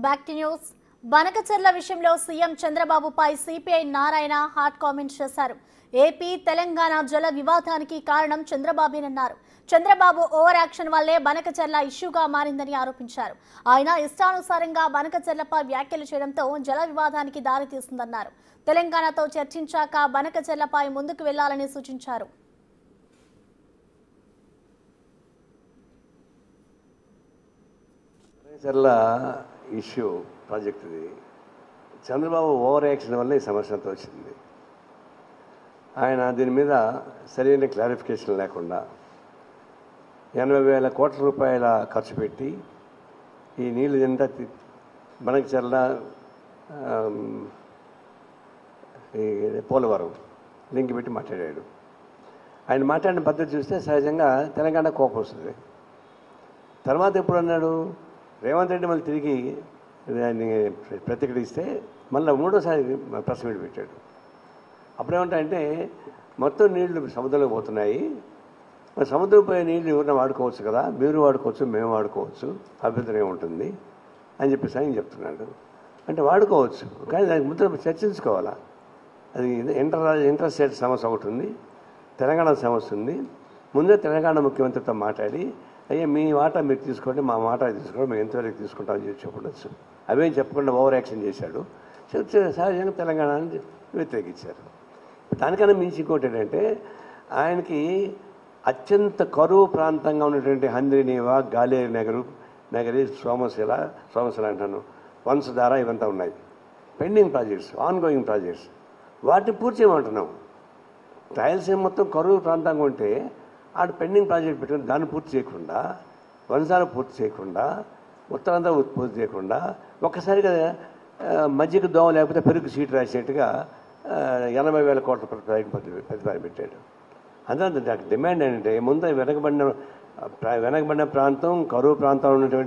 Back to news. Banakacherla విషయంలో CM చంద్రబాబుపై CPI Narayana hot comments చేశారు. ఏపీ తెలంగాణ జల వివాదానికి కారణం చంద్రబాబేనన్నారు. చంద్రబాబు ఓవర్ యాక్షన్ వల్లే బనకచెర్ల ఇష్యూగా మారిందని ఆరోపించారు. ఆయన ఇష్టానుసారంగా బనకచెర్లపై వ్యాఖ్యలు చేయడంతో జల వివాదానికి దారితీస్తుందన్నారు. తెలంగాణతో చర్చించాక బనకచెర్లపై ముందుకు వెళ్లాలని సూచించారు. ఇష్యూ ప్రాజెక్టుది చంద్రబాబు ఓవర్ యాక్షన్ వల్ల ఈ సమస్య అంతా వచ్చింది. ఆయన దీని మీద సరైన క్లారిఫికేషన్ లేకుండా 80,000 కోట్ల రూపాయల ఖర్చు పెట్టి ఈ నీళ్ళు ఎంత బనకచెర్ల పోలవరం లింక్ పెట్టి మాట్లాడాడు. ఆయన మాట్లాడిన పద్ధతి చూస్తే సహజంగా తెలంగాణ కోపం వస్తుంది. తర్వాత ఎప్పుడు అన్నాడు, రేవంత్ రెడ్డి మళ్ళీ తిరిగి దాన్ని ప్రతిఘటిస్తే మళ్ళీ మూడోసారి ప్రెస్ మీట్ పెట్టాడు. అప్పుడేమంటాయంటే మొత్తం నీళ్లు సముద్రంలో పోతున్నాయి, మరి సముద్రం పోయే నీళ్ళు ఎవరైనా వాడుకోవచ్చు కదా, మీరు వాడుకోవచ్చు, మేము వాడుకోవచ్చు, అభ్యంతరం ఏముంటుంది అని చెప్పేసి ఆయన చెప్తున్నాడు. అంటే వాడుకోవచ్చు, కానీ దానికి ముందు చర్చించుకోవాలా. అది ఇంటర్ స్టేట్ సమస్య ఒకటి ఉంది, తెలంగాణ సమస్య ఉంది. ముందే తెలంగాణ ముఖ్యమంత్రితో మాట్లాడి, అయ్యా మీ వాటా మీరు తీసుకోండి, మా వాటా తీసుకోండి, మేము ఎంతవరకు తీసుకుంటామని చెప్పి చెప్పవచ్చు. అవేం చెప్పకుండా ఓవర్ యాక్షన్ చేశాడు. సహజంగా తెలంగాణని వ్యతిరేకించారు. దానికన్నా మించి ఇంకోటి ఏంటంటే, ఆయనకి అత్యంత కరువు ప్రాంతంగా ఉన్నటువంటి హంద్రీనీవా, గాలేరు నగరి, సోమశిల అంటాను, వంశధార, ఇవంతా ఉన్నాయి పెండింగ్ ప్రాజెక్ట్స్, ఆన్గోయింగ్ ప్రాజెక్ట్స్. వాటిని పూర్తి చేయమంటున్నాం. రాయలసీమ మొత్తం కరువు ప్రాంతంగా ఉంటే ఆడ పెండింగ్ ప్రాజెక్ట్ పెట్టుకుని దాన్ని పూర్తి చేయకుండా, వంశాలు పూర్తి చేయకుండా, ఉత్తరాంధ్ర పూర్తి చేయకుండా ఒక్కసారిగా మధ్యకి దోమ లేకపోతే పెరుగు సీటు రాసేట్టుగా 80,000 కోట్ల ప్రతిపాదన పెట్టాడు. అందులో నాకు డిమాండ్ ఏంటంటే, ముందు వెనకబడిన ప్రాంతం, కరువు ప్రాంతంలో ఉన్నటువంటి